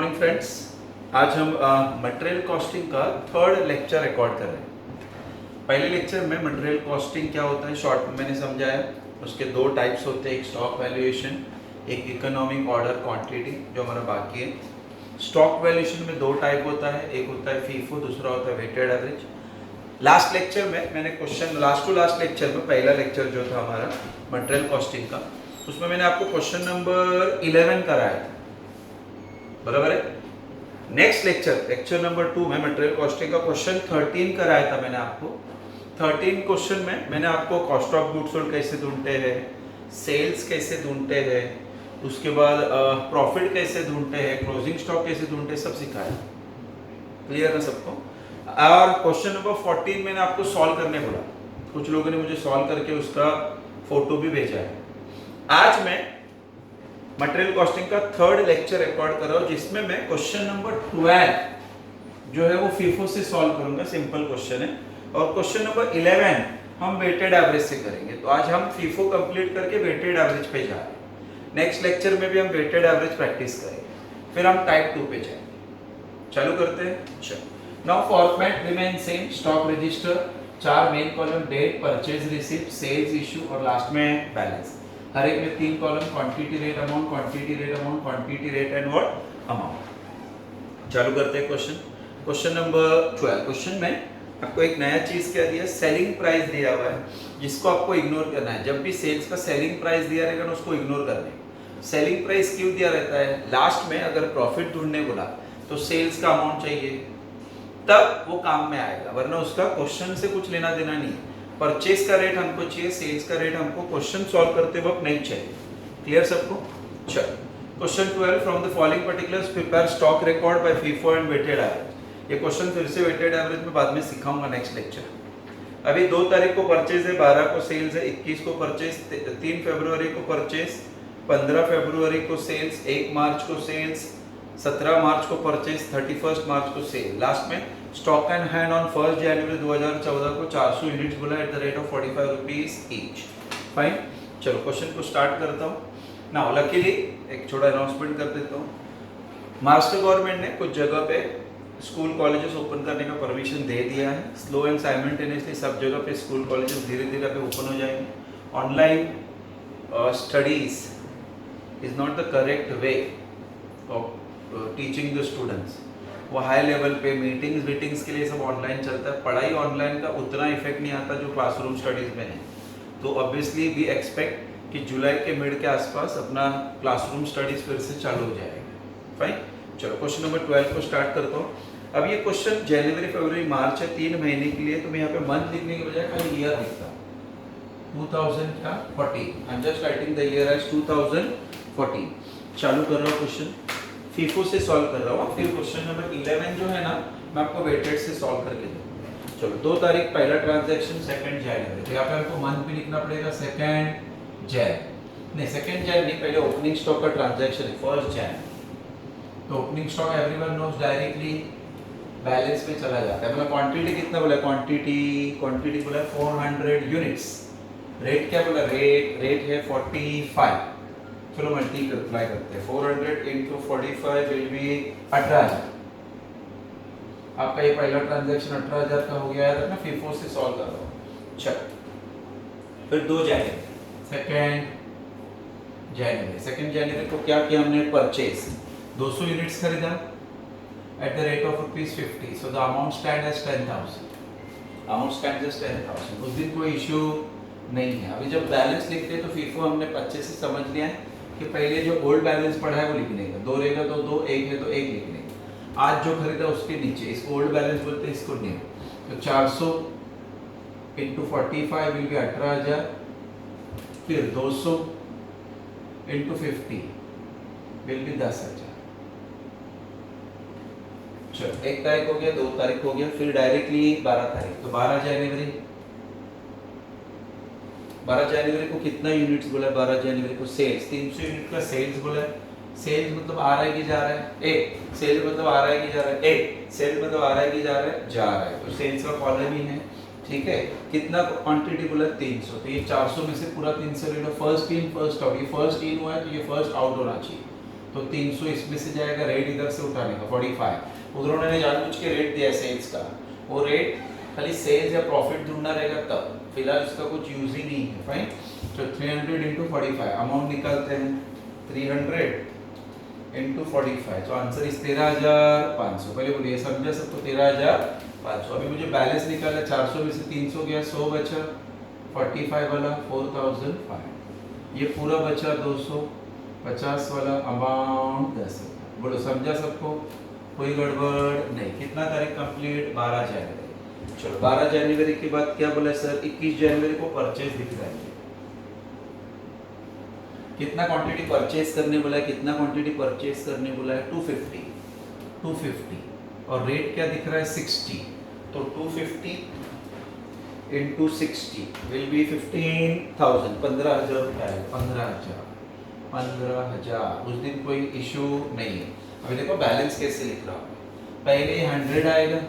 Morning friends. आज हम material costing का थर्ड लेक्चर रिकॉर्ड कर रहे हैं। पहले लेक्चर में मटेरियल कॉस्टिंग क्या होता है शॉर्ट में मैंने समझाया। उसके दो टाइप्स होते हैं, एक स्टॉक वैल्यूएशन, एक इकोनॉमिक ऑर्डर क्वांटिटी जो हमारा बाकी है। स्टॉक वैल्यूएशन में दो टाइप होता है, एक होता है फीफो, दूसरा होता है वेटेड एवरेज। लास्ट लेक्चर में मैंने क्वेश्चन लास्ट लेक्चर में पहला लेक्चर जो था हमारा मटेरियल कॉस्टिंग का, उसमें मैंने आपको क्वेश्चन नंबर 11 कराया था, बराबर है। नेक्स्ट लेक्चर नंबर 2 में मटेरियल कॉस्टिंग का क्वेश्चन 13 कराया था मैंने आपको। 13 क्वेश्चन में मैंने आपको कॉस्ट ऑफ गुड्स सोल्ड कैसे ढूंढते हैं, सेल्स कैसे ढूंढते हैं, उसके बाद प्रॉफिट कैसे ढूंढते हैं, क्लोजिंग स्टॉक कैसे ढूंढते हैं, सब सिखाया। क्लियर है सबको। और क्वेश्चन नंबर 14 मैंने आपको सॉल्व करने बोला, कुछ लोगों ने मुझे सॉल्व करके उसका फोटो भी भेजा है। आज मैं मटेरियल कॉस्टिंग का थर्ड लेक्चर रिकॉर्ड कर रहा हूं, जिसमें मैं क्वेश्चन नंबर 12 जो है वो फीफो से सॉल्व करूंगा, सिंपल क्वेश्चन है। और क्वेश्चन नंबर 11 हम वेटेड एवरेज से करेंगे। तो आज हम फीफो कंप्लीट करके वेटेड एवरेज पे जा रहे हैं। नेक्स्ट लेक्चर में भी हम वेटेड एवरेज प्रैक्टिस करेंगे, फिर हम टाइप 2 पे जाएंगे। चालू करते हैं। चलो, now format remain same. Stock register, 4 main column, date, purchase receipt, sales issue और लास्ट में बैलेंस। हर एक में 3 column, quantity rate amount, quantity rate amount, quantity rate and what amount. चालू करते हैं क्वेश्चन नंबर 12। क्वेश्चन में आपको एक नया चीज क्या दिया, सेलिंग प्राइस दिया हुआ है, जिसको आपको इग्नोर करना है। जब भी सेल्स का सेलिंग प्राइस दिया रहेगा ना, उसको इग्नोर करना है। सेलिंग प्राइस क्यों दिया रहता है, लास्ट में अगर प्रॉफिट ढूंढने बोला तो सेल्स का अमाउंट चाहिए, तब वो काम में आएगा, वरना उसका क्वेश्चन से कुछ लेना देना नहीं है। परचेज का रेट हमको चाहिए, सेल्स का रेट हमको क्वेश्चन सॉल्व करते वक्त नहीं चाहिए। क्लियर सबको। चलो, question 12, from the following particulars prepare stock record by FIFO and weighted average. ये क्वेश्चन फिर से वेटेड एवरेज में बाद में सिखाऊंगा नेक्स्ट लेक्चर। अभी 2 तारीख को परचेज है, 12 को सेल्स है, 21 को परचेज, 3 फरवरी को परचेज, 15 फरवरी को सेल्स, 1 मार्च को सेल्स, 17 मार्च को परचेज, 31 मार्च को सेल। लास्ट में स्टॉक एंड हैंड ऑन 1 जनवरी 2014 को 400 यूनिट्स बोला eight the rate of 45 rupees each. Fine. चलो क्वेश्चन को स्टार्ट करता हूँ। नाउ लकीली एक छोटा अनाउंसमेंट कर देता हूँ। महाराष्ट्र गवर्नमेंट ने कुछ जगह पे स्कूल कॉलेजेस ओपन करने का परमिशन दे दिया है। स्लो एंड साइमल्टेनियसली सब जगह पे स्कूल कॉलेजेस धीरे धीरे पे ओपन हो जाएंगे। Online studies is not the correct way of teaching the students. वो हाई लेवल पे मीटिंग्स के लिए सब ऑनलाइन चलता है। पढ़ाई ऑनलाइन का उतना इफेक्ट नहीं आता जो क्लासरूम स्टडीज में है। तो ऑब्वियसली वी एक्सपेक्ट कि जुलाई के मिड के आसपास अपना क्लासरूम स्टडीज फिर से चालू हो जाएगा। फाइन। चलो क्वेश्चन नंबर 12 को स्टार्ट करता हूँ। अब ये क्वेश्चन जनवरी फरवरी मार्च है, 3 महीने के लिए। तो मैं यहाँ पे मंथ लिखने के बजाय खाली ईयर लिखता हूँ, 2014। I am just writing the year as 2014। चालू कर रहा हूँ क्वेश्चन, फीफो से सॉल्व कर रहा हूँ। फिर क्वेश्चन नंबर 11 जो है ना, मैं आपको वेटेड से सॉल्व करके दूँ। चलो, 2 तारीख पहला ट्रांजैक्शन, 2 जनवरी। तो यहाँ पे आपको मंथ भी लिखना पड़ेगा, 2 जैन नहीं, 2 जैन नहीं, पहले ओपनिंग स्टॉक का ट्रांजैक्शन है 1 जैन। तो opening stock everyone knows directly balance पे चला जाता है। मतलब क्वांटिटी कितना बोला, क्वांटिटी बोला 400 यूनिट्स। रेट क्या बोला, रेट है 45। चलो मल्टीप्लाई करते हैं, 400 इंटू 45 विल बी 18,000। आपका ये पहला ट्रांजैक्शन 18,000 का हो गया है। मैं फीफो से सॉल्व कर रहा हूँ। चलो, फिर 2 जनवरी, 2 जनवरी को क्या किया हमने, परचेज 200 यूनिट्स खरीदा at the rate of ₹50। So the amount stand as 10,000। उस दिन कोई इशू नहीं है। अभी जब बैलेंस लिखते हैं तो फीफो हमने 25 से समझ लिया है कि पहले जो ओल्ड बैलेंस पड़ा है वो लिखने का, 2 रहेगा तो 2, 1 है तो 1 लिखने का। आज जो खरीदा उसके नीचे, इसको ओल्ड बैलेंस बोलते हैं, इसको न्यू। तो 400 इंटू 45 विल बी 18,000। फिर 200 इंटू 50 विल बी 10,000। चलो, 1 तारीख हो गया, 2 तारीख हो गया, फिर डायरेक्टली 12 तारीख। तो 12 जनवरी को कितना यूनिट्स बोला है, 12 जनवरी को सेल्स 300 यूनिट का सेल्स बोला है। सेल्स मतलब आ रहा है कि जा रहा है, ए सेल्स मतलब आ रहा है कि जा रहा है, ए सेल्स मतलब आ रहा है कि जा रहा है। तो सेल्स का कॉलम ही है, ठीक है। कितना क्वांटिटी बोला, 300। तो ये 400 में से पूरा 300 ले लो। फर्स्ट इन फर्स्ट आउट, ये फर्स्ट इन हुआ है तो ये फर्स्ट आउट होना चाहिए। तो 300 इसमें से जाएगा, रेट इधर से उठाने का 45। उधर उन्होंने जानबूझ के रेट दिया है सेल्स का, वो रेट खाली सेल्स या प्रॉफिट ढूंढना रहेगा तब, फिलहाल इसका कुछ यूज ही नहीं है। फाइन, तो 300 इंटू 45 अमाउंट निकालते हैं, 300 इंटू 45, तो आंसर इस 13,500। पहले बोलिए समझा सबको, 13,500। अभी मुझे बैलेंस निकालना है, 400 में से 300 गया, 100 बचा, 45 वाला 4,500, ये पूरा बचा 250 वाला अमाउंट 10,000। बोलो समझा सबको, कोई गड़बड़ नहीं। कितना तारीख कंप्लीट, 12 जनवरी। चलो 12 जनवरी के बाद क्या बोला सर, 21 जनवरी को परचेज दिख रहा है। कितना क्वांटिटी परचेज करने बोला है, कितना क्वांटिटी परचेज करने बोला है, 250 और रेट क्या दिख रहा है 60, तो 250 इंटू 60 विल बी 15,000, 15,000 रुपया है, 15,000। उस दिन कोई इशू नहीं है। अभी देखो बैलेंस कैसे लिख रहा हूँ, पहले 100 आएगा,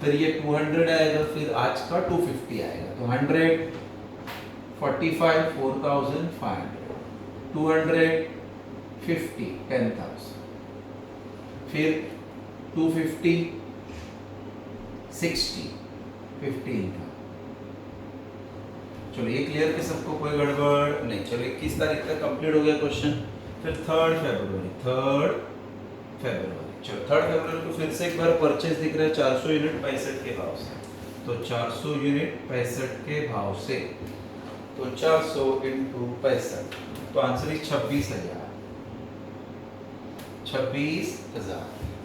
फिर ये 200 आएगा, फिर आज का 250 आएगा, तो 100 45 4,500, 250 10,000, फिर 250 60 15,000। चलो ये क्लियर के सबको, कोई गड़बड़ नहीं। चलो 21 तारीख तक कंप्लीट हो गया क्वेश्चन। फिर 3 फरवरी, चलो 3 फरवरी को फिर से एक बार परचेज दिख रहा है 400 यूनिट 65 के भाव से, तो 400 यूनिट 65 के भाव से, तो 400 इंटू 65, तो आंसर इज 26,000।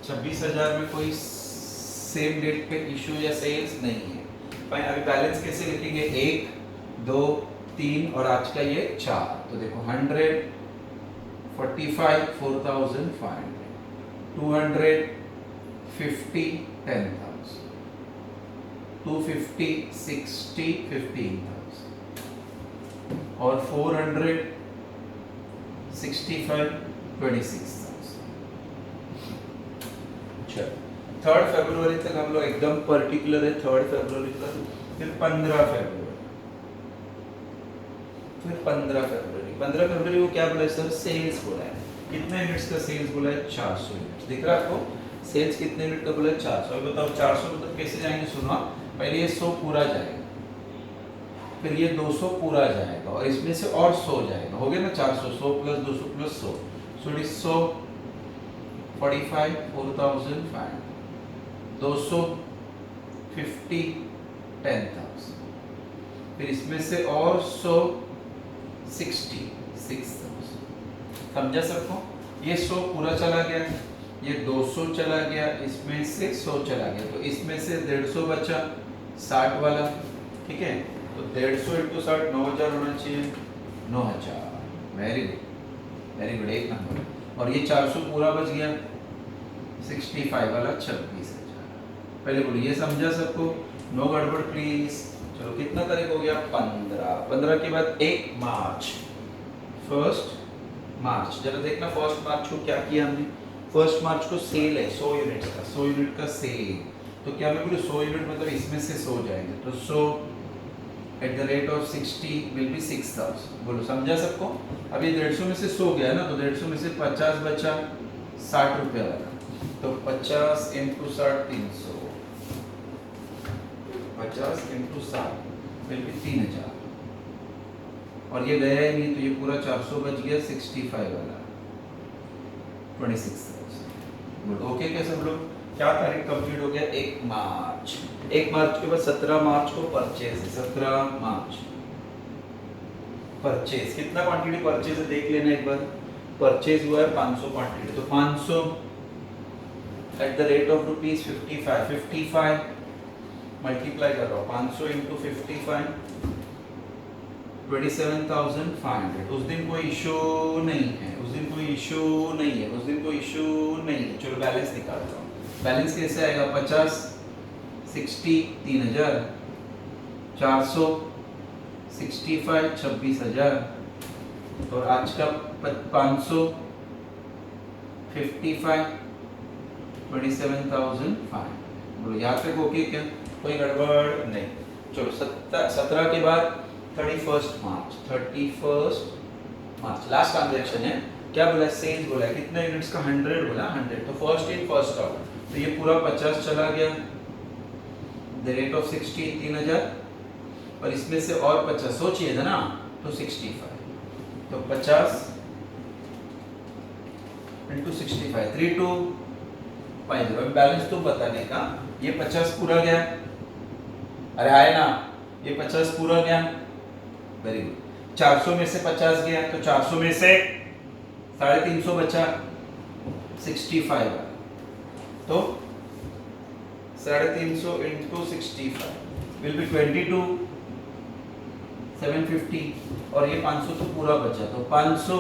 26,000 में कोई सेम डेट पे इशू या सेल्स नहीं है। फाइन, अभी बैलेंस कैसे लिखेंगे, 1 2 3 और आज का ये 4, तो देखो 100 45 4,500, 250 10,000, 250 60 15,000 और 400 65 26,000। चलो 3 फरवरी तक हम लोग एकदम पर्टिकुलर है, 3 फरवरी तक। फिर 15 फरवरी को क्या बोला है सर, सेल्स बोला है। कितने यूनिट्स का सेल्स बोला है, 400 यूनिट्स। दिख रहा है आपको, सेल्स कितने यूनिट का बोला है, 400। अब बताओ 400 मतलब कैसे जाएंगे, सुनो, पहले ये 100 पूरा जाएगा, फिर ये 200 पूरा जाएगा, और इसमें से और 100 जाएगा, हो गया ना 400, 100 plus 200 plus 100, so it is 100 45 4,500, 200 50 10,000, फिर इसमें से और 100 60 6,000। समझा सबको, ये 100 पूरा चला गया, ये 200 चला गया, इसमें से 100 चला गया, तो इसमें से 150 बचा 60 वाला, ठीक है। तो 150 इंटू 60 9,000 होना चाहिए, 9,000। वेरी गुड, एक नंबर। और ये 400 पूरा बच गया, 65 वाला 26,000। पहले बोलिए समझा सबको, नो गड़बड़ प्लीज। चलो कितना तारीख हो गया, 15 के बाद 1 मार्च, 1 मार्च। जरा देखना 1 मार्च को क्या किया हमने। 1 मार्च को सेल है 100 यूनिट्स का, 100 यूनिट का सेल, तो क्या मैं बोलूँ 100 यूनिट मतलब इसमें से 100 जाएंगे, तो 100 eight the rate of 60 will be 6,000। बोलो समझा सबको। अब ये 150 में से 100 गया ना, तो 150 में से 50 बचा 60 रुपये वाला, तो 50 इंटू 60 300, 50 इंटू 60 विल बी 3,000, और ये गया ही नहीं, तो ये पूरा 400 बच गया, 65 वाला 26,000। ओके क्या सब लोग, क्या तारीख कंप्लीट हो गया, 1 मार्च। 1 मार्च के बाद 17 मार्च को परचेज है, 17 मार्च परचेज। कितना क्वांटिटी परचेज है देख लेना एक बार। परचेज हुआ है 500 क्वांटिटी, तो 500 eight the rate of ₹55, 55 multiply कर रहा हूँ, 500 इंटू 55 27,500। उस दिन कोई इशू नहीं है, उस दिन कोई इशू नहीं है, उस दिन कोई इशू नहीं है। चलो बैलेंस निकालता हूँ। बैलेंस कैसे आएगा, 50 60 3,000, 400 65 26,000, और आज का 500 55 27,500। बोलो यहाँ तक ओके क्या, कोई गड़बड़ नहीं। चलो 17 के बाद 31 मार्च, 31 मार्च लास्ट ट्रांजैक्शन है। क्या बोला, सेल्स बोला, कितने यूनिट्स का, 100 बोला, 100, तो फर्स्ट इन फर्स्ट आउट, तो ये पूरा 50 चला गया, द रेट ऑफ 60 3000, और इसमें से और 50 सोचिए था ना, तो 65, तो 50 इंटू 65, 3250, बैलेंस तो बताने का, ये 50 पूरा गया, अरे आए ना, ये 50 पूरा गया, वेरी गुड, 400 में से 50 गया, तो 400 में से 350 बचा, 65, तो 350 इंटू 65 विल बी 22 750, और ये 500 तो पूरा बचा, तो 500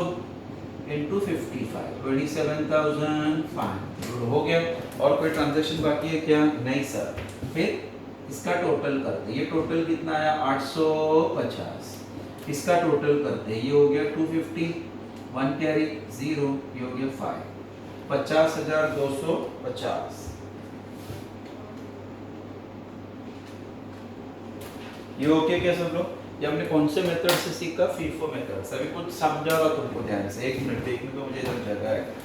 इंटू 55 27,500 हो गया। और कोई ट्रांजैक्शन बाकी है क्या, नहीं सर, फिर इसका टोटल करते, ये टोटल कितना आया 850, इसका टोटल करते, ये हो गया 250, 1 कैरी 0, ये हो गया 5, 50,250। ये ओके क्या सब लोग? ये हमने कौन से मेथड से सीखा, फीफो मेथड। सभी कुछ समझागा तुमको ध्यान से, 1 मिनट देखने को मुझे इधर जगह है।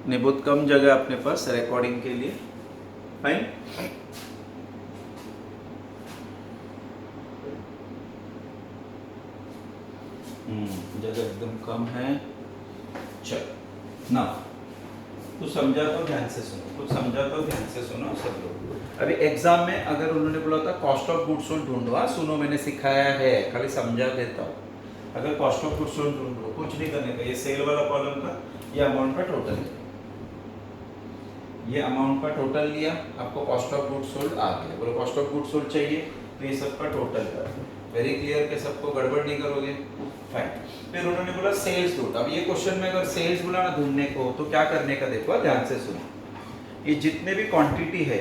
नहीं, बहुत कम जगह अपने पास रिकॉर्डिंग के लिए, फाइन। जगह एकदम कम है। चल ना, कुछ समझा तो ध्यान से सुनो, कुछ समझा तो ध्यान से सुनो सब लोग। अभी एग्जाम में अगर उन्होंने बोला था कॉस्ट ऑफ गुड्स सोल्ड ढूंढवा, सुनो मैंने सिखाया है, खाली समझा देता हूँ। अगर कॉस्ट ऑफ गुड्स सोल्ड ढूंढो, कुछ नहीं करने का, ये सेल वाला कॉलम का, ये अमाउंट का टोटल है, ये अमाउंट का टोटल लिया, आपको कॉस्ट ऑफ गुड्स सोल्ड आ गया, बोलो कॉस्ट ऑफ गुड्स सोल्ड चाहिए, तो ये सबका टोटल कर, वेरी क्लियर के सबको गड़बड़ नहीं करोगे, फाइन। फिर उन्होंने बोला सेल्स ढूंढ। अब ये क्वेश्चन में अगर सेल्स बोला ना ढूंढने को, तो क्या करने का देखो, ध्यान से सुनो, ये जितने भी क्वांटिटी है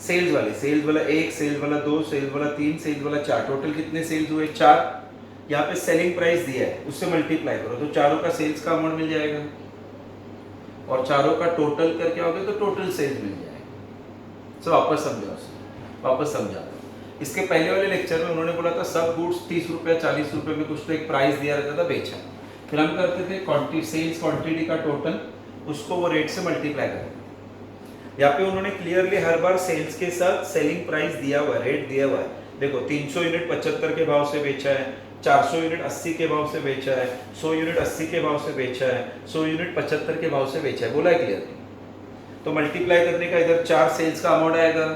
सेल्स वाले, सेल्स वाला 1, सेल्स वाला 2, सेल्स वाला 3, सेल्स वाला 4, टोटल कितने सेल्स हुए 4, यहाँ पे सेलिंग प्राइस दिया है, उससे मल्टीप्लाई करो, तो चारों का सेल्स का अमाउंट मिल जाएगा, और चारों का टोटल करके आओगे तो टोटल सेल्स मिल जाएगा। सो वापस समझाओ, वापस समझा। इसके पहले वाले लेक्चर में उन्होंने बोला था सब गुड्स 30 रुपये 40 रुपये में कुछ तो एक प्राइस दिया रहता था, बेचा, फिर हम करते थे क्वांटिटी, सेल्स क्वांटिटी का टोटल, उसको वो रेट से मल्टीप्लाई करते। यहाँ पे उन्होंने क्लियरली हर बार सेल्स के साथ सेलिंग प्राइस दिया हुआ है, रेट दिया हुआ है। देखो 300 यूनिट 75 के भाव से बेचा है, 400 यूनिट 80 के भाव से बेचा है, 100 यूनिट 80 के भाव से बेचा है, 100 यूनिट 75 के भाव से बेचा है, बोला है क्लियर। तो मल्टीप्लाई करने का इधर 4 सेल्स का अमाउंट आएगा,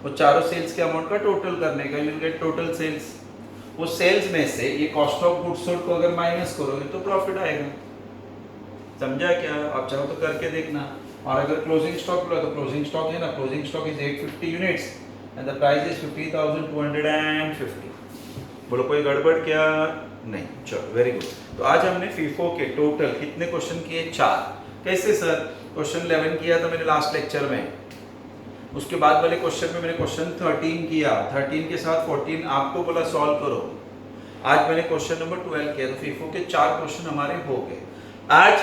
वो चारों सेल्स के अमाउंट का टोटल करने का, you will get total sales. वो सेल्स में से ये कॉस्ट ऑफ गुड्स सोल्ड को अगर माइनस करोगे तो प्रॉफिट आएगा, समझा क्या? आप चाहो तो करके देखना। और अगर क्लोजिंग स्टॉक बोला तो क्लोजिंग स्टॉक है ना, closing stock is 850 units and the price is 50,250। बोलो कोई गड़बड़ क्या? नहीं, चलो वेरी गुड। तो आज हमने फीफो के टोटल कितने क्वेश्चन किए? 4। कैसे सर? क्वेश्चन 11 किया था मैंने लास्ट लेक्चर में, उसके बाद वाले क्वेश्चन में मैंने क्वेश्चन 13 किया, 13 के साथ 14 आपको बोला सॉल्व करो। आज मैंने क्वेश्चन नंबर 12 किया, तो फीफो के 4 क्वेश्चन हमारे हो गए। आज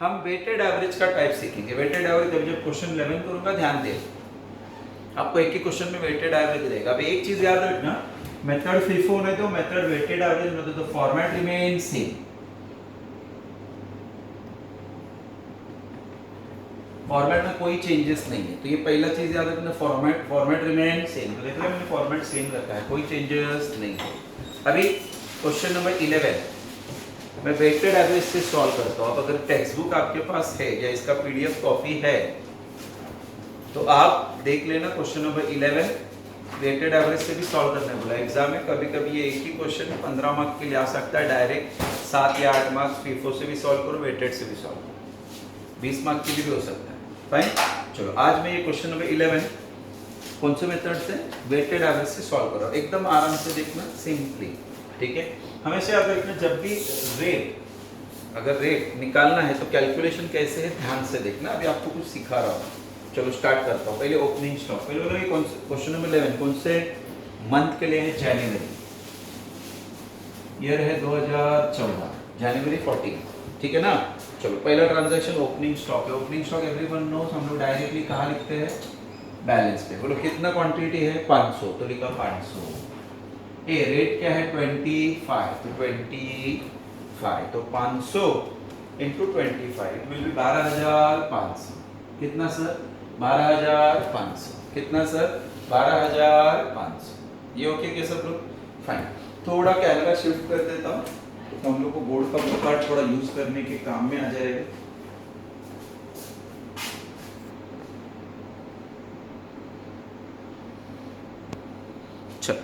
हम वेटेड एवरेज का टाइप सीखेंगे। वेटेड एवरेज जब क्वेश्चन 11 करूंगा, ध्यान दे, आपको एक ही क्वेश्चन में वेटेड एवरेज रहेगा। अब एक चीज याद रखना, मेथड फीफो होने दो, मेथड वेटेड एवरेज होने दो, फॉर्मेट रिमेन सेम। फॉर्मेट में कोई चेंजेस नहीं है, तो ये पहला चीज याद रखना, फॉर्मेट रिमेन सेम। तो देख रहे हैं मैंने फॉर्मेट सेम रखा है, कोई चेंजेस नहीं है। अभी क्वेश्चन नंबर 11 मैं वेटेड एवरेज से सॉल्व करता हूँ। अब अगर टेक्स्ट बुक आपके पास है या इसका PDF कॉपी है तो आप देख लेना। क्वेश्चन नंबर 11 वेटेड एवरेज से भी सॉल्व करने बोला एग्जाम में। कभी कभी ये एक ही क्वेश्चन 15 मार्क्स के लिए आ सकता है, डायरेक्ट 7 या 8 मार्क्स फीफो से भी सॉल्व करो, वेटेड से भी सॉल्व करो, 20 मार्क्स के लिए भी हो सकता है। फाइन, चलो आज मैं ये क्वेश्चन नंबर 11 कौन से मेथड से? वेटेड एवरेज से सॉल्व करो। एकदम आराम से देखना, सिंपली, ठीक है। हमेशा याद रखना, जब भी अगर रेट निकालना है तो कैलकुलेशन कैसे है ध्यान से देखना। अभी आपको कुछ सिखा रहा हूँ, चलो स्टार्ट करता हूँ। पहले ओपनिंग स्टॉक, पहले बोलो ये कौन से क्वेश्चन नंबर 11 कौन से मंथ के लिए है? जनवरी, ईयर है 2014, जनवरी 14, ठीक है ना। चलो पहला ट्रांजैक्शन ओपनिंग स्टॉक है। ओपनिंग स्टॉक एवरीवन नोस, हम लोग डायरेक्टली कहाँ लिखते हैं? बैलेंस पे। बोलो कितना क्वांटिटी है 500, तो लिखा 500। ए रेट क्या है 25, तो 25 तो 500 इंटू 25 विल बी 12,500। कितना सर 12,500। कितना सर 12,500। ये ओके क्या सब लोग? फाइन। थोड़ा कैमरा शिफ्ट कर देता हूँ तो हम लोग को बोर्ड का पार्ट थोड़ा यूज करने के काम में आ जाएगा। चलो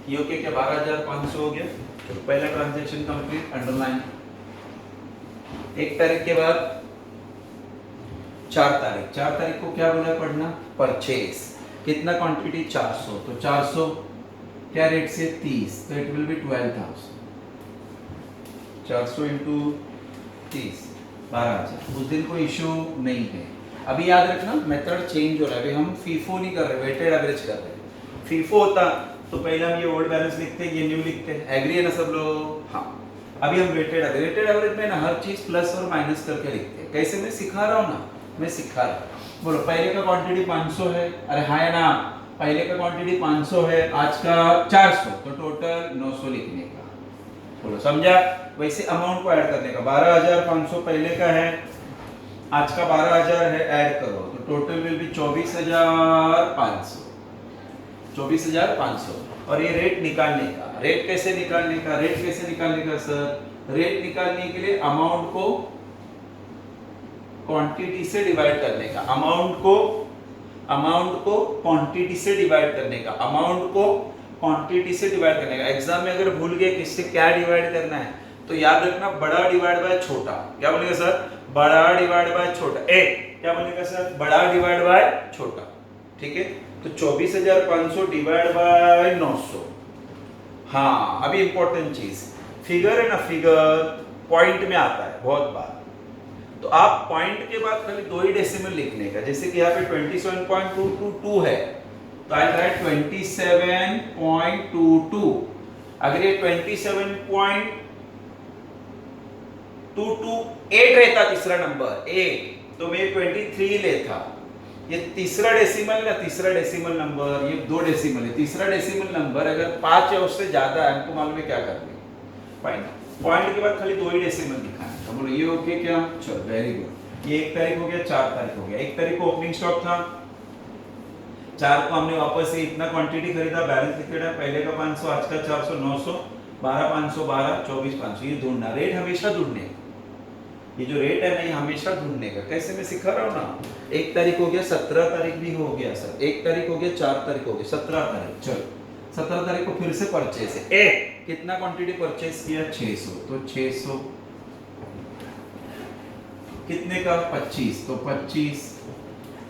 ये ओके क्या 12,500 हो गया। तो पहला ट्रांजैक्शन कंप्लीट, अंडरलाइन। 1 तारीख के बाद 4 तारीख, 4 तारीख को क्या बोला पढ़ना? परचेस। कितना क्वांटिटी 400, तो 400 क्या रेट से 30, तो इट विल बी 12,000। 400 इंटू 30 12,000। उस दिन कोई इश्यू नहीं है। अभी याद रखना मेथड चेंज हो रहा है। अभी हम फीफो नहीं कर रहे, वेटेड एवरेज कर रहे हैं। फीफो होता तो पहले हम ये ओल्ड बैलेंस लिखते, ये न्यू लिखते। एग्री है ना सब लोग? हाँ। अभी हम वेटेड एवरेज में ना हर चीज प्लस और माइनस करके लिखते हैं। कैसे मैं सिखा रहा हूँ ना, मैं सिखा रहा हूँ। बोलो पहले का क्वांटिटी 500 है, अरे हाँ है ना, पहले का क्वांटिटी 500 है, आज का 400, तो टोटल 900 लिखने का। बोलो समझा? वैसे अमाउंट को ऐड करने का। 12,500 पहले का है, आज का 12,000 है, ऐड करो तो टोटल विल बी 24,500। 24,500। और ये रेट निकालने का, रेट कैसे निकालने का? रेट कैसे निकालने का सर? रेट निकालने के लिए अमाउंट को क्वांटिटी से डिवाइड करने का। अमाउंट को क्वांटिटी से डिवाइड करने का। अमाउंट को क्वांटिटी से डिवाइड करने का। एग्जाम में अगर भूल गए किससे क्या डिवाइड करना है तो याद रखना बड़ा डिवाइड बाय छोटा। क्या बोलेगा सर? बड़ा डिवाइड बाय छोटा। ए क्या बोलेगा सर? बड़ा डिवाइड बाय छोटा। ठीक है, तो 24,500 डिवाइड बाय 900। हाँ अभी इंपॉर्टेंट चीज, फिगर है ना, फिगर पॉइंट में आता है बहुत बार। तो आप पॉइंट के बाद खाली 2 ही डेसिमल लिखने का। जैसे कि यहाँ पे 27.222 है तो आई राइट 27.22। अगर ये 27.228 रहता तीसरा नंबर 8 तो मैं 23 लेता। ये तीसरा डेसिमल ना, तीसरा डेसिमल नंबर, ये 2 डेसिमल है। तीसरा डेसिमल नंबर अगर 5 या उससे ज्यादा है, हमको मालूम है क्या करना है। फाइन। पॉइंट के बाद खाली 2 ही डेसिमल दिखाना है। तो बोलो ये ओके क्या? चलो वेरी गुड। ये 1 तारीख हो गया, 4 तारीख हो गया। 1 तारीख को ओपनिंग स्टॉक था, 4 को हमने वापस से इतना क्वांटिटी खरीदा, बैलेंस लिख देना। पहले का 500, आज का 400, 900, 12,512, 24,500। ये ढूंढना, रेट हमेशा ढूंढने का। ये जो रेट है ना ये हमेशा ढूंढने का। कैसे मैं सिखा रहा हूँ ना। 1 तारीख हो गया, 17 तारीख भी हो गया सर। 1 तारीख हो गया, 4 तारीख हो गया, 17 तारीख। चलो 17 तारीख को फिर से परचेस है। कितना क्वांटिटी परचेस किया? 600, तो 600 कितने का? 25, तो 25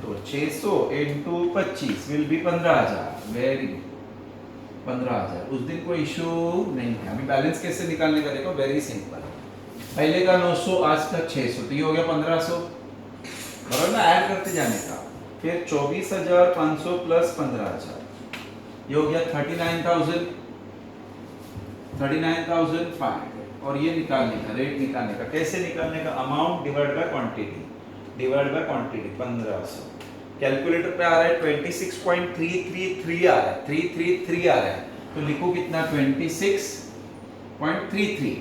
तो 600 into 25 will be 15,000। Very good, 15,000। उस दिन कोई इशू नहीं है। अभी बैलेंस कैसे निकालने का देखो, वेरी सिंपल। पहले का 900, आज का 600, तो ये हो गया 1500। बराबर ना, ऐड करते जाने का। फिर 24,500 प्लस 15,000, ये हो गया 39,000, 39,500। और ये निकालने का, रेट निकालने का। कैसे निकालने का? Amount divide by quantity, divide by quantity 1500। Calculator पे आ रहा है 26.333 आ रहा है, 333 आ रहा है। तो लिखो कितना? 26.33।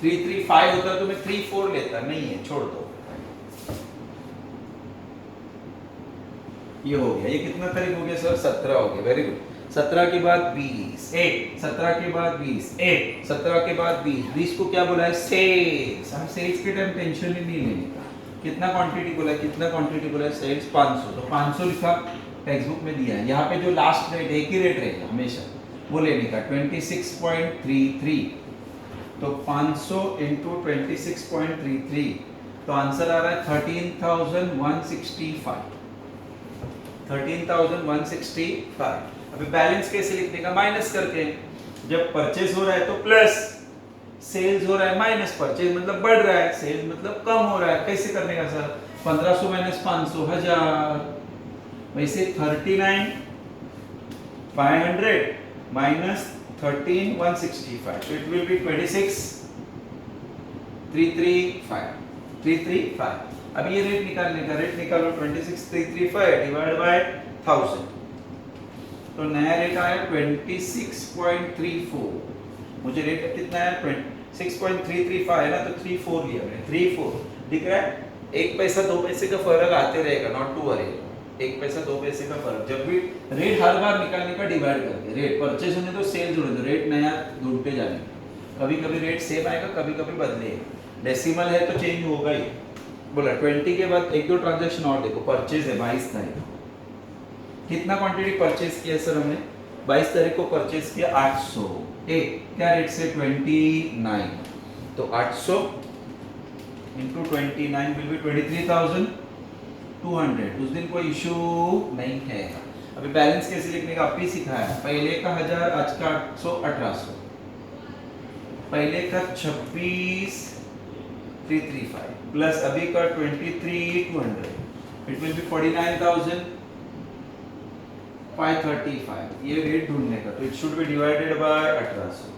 335 होता तो मैं 34 लेता, नहीं है, छोड़ दो। ये हो गया। ये कितना तारीख हो गया सर? 17 हो गया। Very good. 17 के बाद 20, 17 के बाद 20, 17 के बाद 20। 20 को क्या बोला है? सेल्स। हम सेल्स के टाइम टेंशन ही नहीं लेने का। कितना क्वांटिटी बोला है? कितना क्वांटिटी बोला है? सेल्स 500, तो 500 लिखा, टेक्स्ट बुक में दिया है। यहाँ पे जो लास्ट रेट एक ही रेट रहेगा हमेशा, वो लेने का 26.33। तो 500 इंटू 26.33, तो आंसर आ रहा है 13,165। 13,165। अभी बैलेंस कैसे लिखने का? माइनस करके। जब परचेज हो रहा है तो प्लस, सेल्स हो रहा है माइनस, परचेज मतलब बढ़ रहा है, सेल्स मतलब कम हो रहा है। कैसे करने का सर? 1500 माइनस 500, 1000। वैसे 39,500 माइनस 13,165, तो इट विल बी 26 335 335। अब ये रेट निकालने का, रेट निकालो 26335 डिवाइड बाय 1000, तो नया रेट आया 26.34। मुझे रेट कितना है 6.335 है ना, तो 34 लिया मैंने, 34 दिख रहा है। 1 पैसा 2 पैसे का फर्क आते रहेगा, नॉट टू वरी। 1 पैसा 2 पैसे का फर्क, जब भी रेट हर बार निकालने का डिवाइड करके, रेट परचेज होने तो सेल जुड़े तो रेट नया ढूंढते जाने, कभी कभी रेट सेम आएगा, कभी कभी बदलेगा। डेसिमल है तो चेंज होगा ही। बोला 20 के बाद एक दो ट्रांजैक्शन और देखो, परचेज है 22 तारीख, कितना क्वांटिटी परचेज किया सर हमने, 22 तारीख को परचेज किया 800, क्या रेट से 29, तो 800 इंटू 29 विल बी 23,200। उस दिन कोई इशू नहीं है। अभी बैलेंस कैसे लिखने का आप ही सिखाया, पहले का 1000, आज का 800 1800, पहले का 26,335 प्लस अभी का 23,200, इट विल बी 49,535। ये रेट ढूंढने का, तो it should be divided by 1800,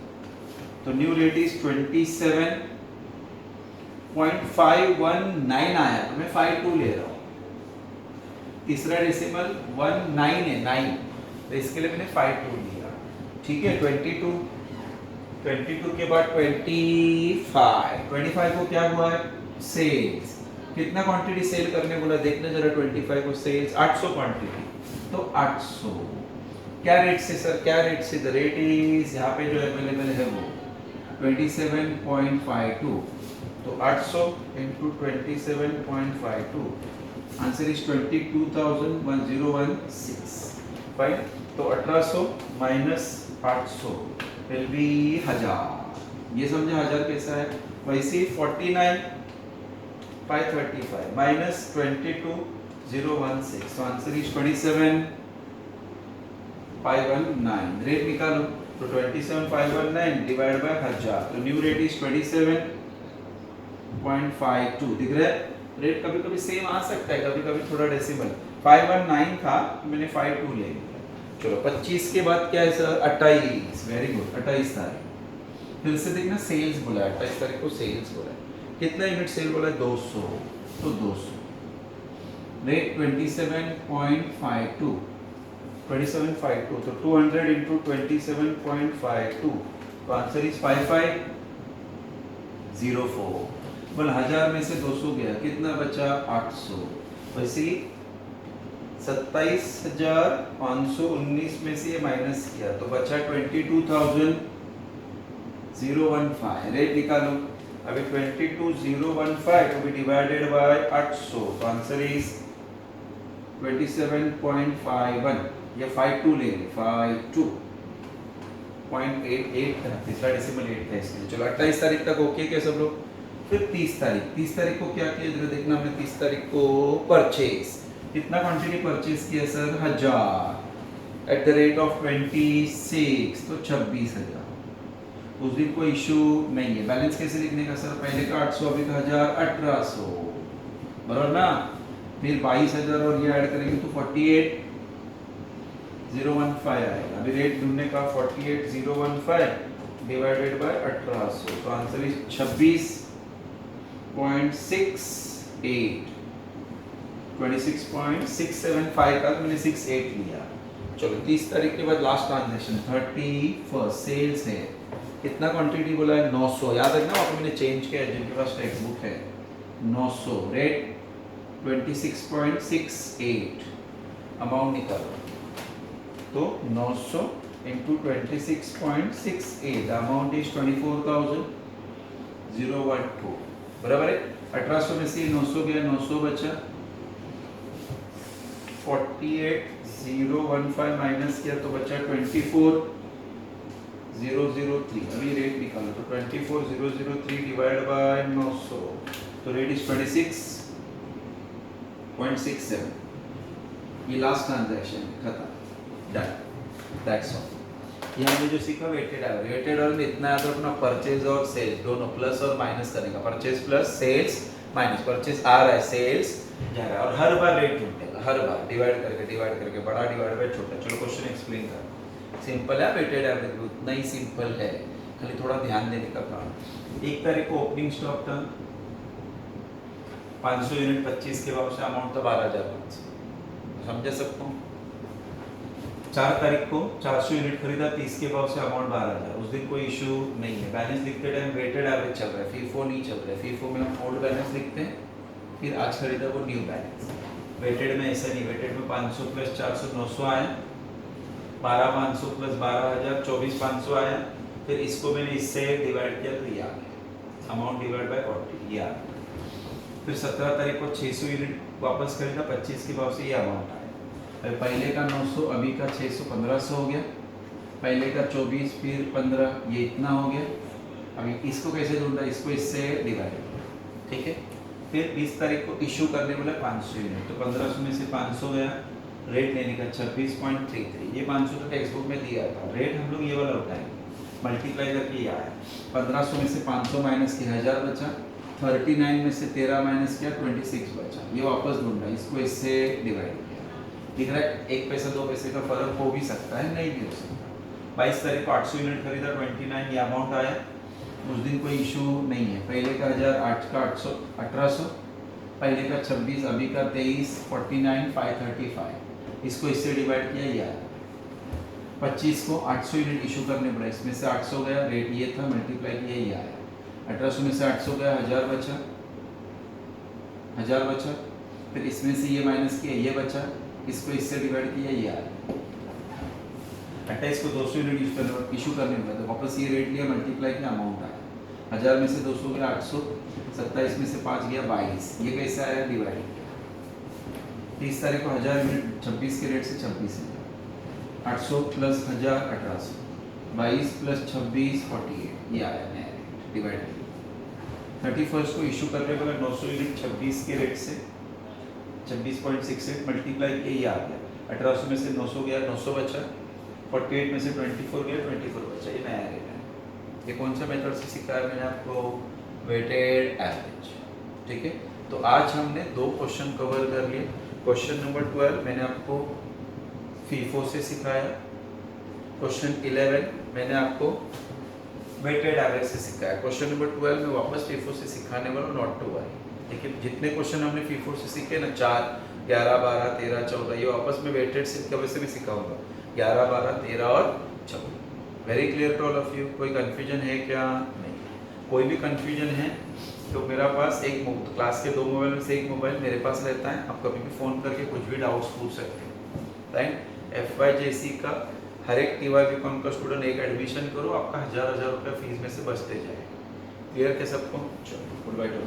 तो न्यू रेट इज 27.519 आया, तो मैं 52 ले रहा हूँ। तीसरा डेसिमल 19 है, 9, तो इसके लिए मैंने 52 लिया। ठीक है, 22 के बाद 25 को क्या हुआ है, सेल्स। कितना क्वांटिटी सेल करने बोला, देखने जरा 25 को सेल्स 800 क्वांटिटी, तो 800 क्या रेट से सर, क्या रेट से, द रेट इज यहाँ पे जो अवेलेबल है वो 27.52, तो 800 इंटू 27.52, आंसर इज 22,1016। फाइन, तो 1800 माइनस 800 विल बी 1000। ये समझे 1000 कैसा है। वैसे 49,535 माइनस 22,016, तो आंसर इज 27,519। रेट निकालो, तो 27,519 डिवाइड बाय 1000, तो न्यू रेट इज 27.52। दिख रहा है, रेट कभी कभी सेम आ सकता है, कभी कभी थोड़ा डेसिमल। 519 था, मैंने 52 ले लिया। चलो 25 के बाद क्या है सर, 28, वेरी गुड, 28 तारीख। फिर से देखना, सेल्स बोला है 28 तारीख को, सेल्स बोला है, कितना यूनिट सेल बोला है 200, तो 200 रेट 27.52, 2752, तो 200 इंटू 27.52, तो आंसर इज 5504। बोल 1000 में से 200 गया, कितना बचा 800। वैसे 27,519 में से ये माइनस किया, तो बचा 22,015। रेट निकालो, अभी 22,015 टू बी डिवाइडेड बाय 800, तो आंसर इज 27.51, या 52 लेंगे, 52.88 था, तीसरा डेसिमल 8 था इसलिए। चलो 28 तारीख तक ओके क्या सब लोग। फिर 30 तारीख को क्या किया जरा देखना, हमने 30 तारीख को परचेज, कितना क्वांटिटी परचेज किया sir, 1000 eight the rate of 26, तो 26,000। उस दिन कोई इशू नहीं है। बैलेंस कैसे लिखने का सर, पहले का 800, अभी का 1000, 1800, बराबर ना। फिर 22,000 और ये ऐड करेंगे तो 48,015 आएगा। अभी रेट ढूंढने का, 48,015 डिवाइडेड बाय 1800, तो आंसर इज 26.68, 26.675 का, मैंने 68 लिया। चलो 30 तारीख के बाद लास्ट ट्रांजैक्शन 31 सेल्स है, कितना क्वांटिटी बोला है 900, याद रखना, वहाँ पे मैंने चेंज किया, जिनके पास टेक्स्ट बुक है 900, रेट 26.68, अमाउंट निकालो, तो 900 इंटू 26.68, अमाउंट इज 24,012, बराबर है। 1800 में से 900 गया, 900 बचा, 48,015 माइनस किया तो बचा 24,003। अभी रेट निकालो, तो 24,003 डिवाइड बाय 900, तो रेट इज 26.67। ये लास्ट ट्रांजैक्शन खत्म, डन, दैट्स ऑल। यहाँ में जो सीखा वेटेड एवरेज, वेटेड एवरेज में इतना याद रखना, परचेज और सेल्स दोनों प्लस और माइनस करेगा, purchase plus sales minus, purchase आ रहा है, सेल्स जा रहा है, और हर बार रेट ढूंढेगा, हर बार डिवाइड करके बड़ा डिवाइड बाय छोटा। चलो क्वेश्चन एक्सप्लेन कर, सिंपल है, वेटेड एवरेज भी उतना ही सिंपल है, खाली थोड़ा ध्यान देने का काम। 1 तारीख को ओपनिंग स्टॉक था 500 यूनिट, 25 के भाव से अमाउंट था 12,500, समझे सबको। 4 तारीख को 400 यूनिट खरीदा 30 के भाव से अमाउंट 12,000, उस दिन कोई इशू नहीं है। बैलेंस लिखते टाइम वेटेड एवरेज चल रहा है, फीफो नहीं चल रहा है। फीफो में हम ओल्ड बैलेंस लिखते हैं, फिर आज खरीदा वो न्यू बैलेंस। वेटेड में ऐसा नहीं, वेटेड में 500 प्लस 400 900 आया, 12,500 प्लस 12,000 24,500 आया, फिर इसको मैंने इससे डिवाइड किया तो ये आ गया, अमाउंट डिवाइड बाय 40 ये आ गया। फिर 17 तारीख को 600 यूनिट वापस खरीदा 25 के भाव से, ये अमाउंट आया। अभी पहले का 900, अभी का 600, 1500 हो गया। पहले का 24 फिर 15, ये इतना हो गया। अभी इसको कैसे ढूंढा, इसको इससे डिवाइड, ठीक है। फिर 20 तारीख को इशू करने वाला 500 यूनिट, तो 1500 में से 500 गया, रेट लेने का 26.33, ये 500 तो टेक्स्ट बुक में दिया था, रेट हम लोग ये वाला उठाएंगे, मल्टीप्लाई करके ये आया। 1500 में से 500 माइनस किया 1000 बचा, 39 में से 13 माइनस किया 26 बचा, ये वापस ढूंढा, इसको इससे डिवाइड किया। दिख रहा है 1 पैसा 2 पैसे का फर्क हो भी सकता है, नहीं भी हो सकता। 22 तारीख को 800 यूनिट खरीदा 29, ये अमाउंट आया। उस दिन कोई इशू नहीं है। पहले का 1000, 8 का 800 1800, पहले का 26, अभी का 23, 49 535, इसको इससे डिवाइड किया, ये आया। 25 को 800 यूनिट इशू करने पड़ा, इसमें से 800 गया, रेट ये था, मल्टीप्लाई किया, ये आया। 1800 में से 800 गया, 1000 बचा, 1000 बचा, फिर इसमें से ये माइनस किया, ये बचा, इसको इससे डिवाइड किया, ये आया। 28 को 200 यूनिट इशू करने में तो वापस ये रेट लिया, मल्टीप्लाई किया, अमाउंट आया। 1000 में से 200 गया 800, 27 में से 5 गया 22, ये कैसे आया, डिवाइड किया। 30 तारीख को 1000 यूनिट 26 के रेट से 26 है, 800 प्लस 1000 1800, 22 प्लस 26 48, ये आया नया रेट, डिवाइड किया। 31 को इशू करने वाला 900 यूनिट 26 के रेट से 26.68 मल्टीप्लाई किया, ये आ गया। 1800 में से 900 गया, 900 बचा, 48 में से 24 गया, 24 बचा, ये नया रेट है। ये कौन सा मेथड से सिखाया मैंने आपको, वेटेड एवरेज, ठीक है। तो आज हमने 2 क्वेश्चन कवर कर लिए। क्वेश्चन नंबर 12 मैंने आपको फीफो से सिखाया, क्वेश्चन 11 मैंने आपको वेटेड एवरेज से सिखाया। क्वेश्चन नंबर 12 में वापस फीफो से सिखाने वाला, नॉट टू वरी। देखिए जितने क्वेश्चन हमने फीफो से सीखे ना, 4, 11, 12, 13, 14, ये वापस में वेटेड से कभी से भी सिखाऊंगा, 11, 12, 13 और 14। Very clear to all of you. कोई कन्फ्यूजन है क्या? नहीं। कोई भी कन्फ्यूजन है तो मेरा पास एक क्लास के 2 मोबाइल में से एक मोबाइल मेरे पास रहता है, आप कभी भी फ़ोन करके कुछ भी डाउट्स पूछ सकते हैं। राइट, FYJC का हर एक TY BCom का स्टूडेंट एक एडमिशन करो, आपका 1000 रुपये फीस में से बचते जाए। क्लियर के सबको? चलो, गुड बाय टू।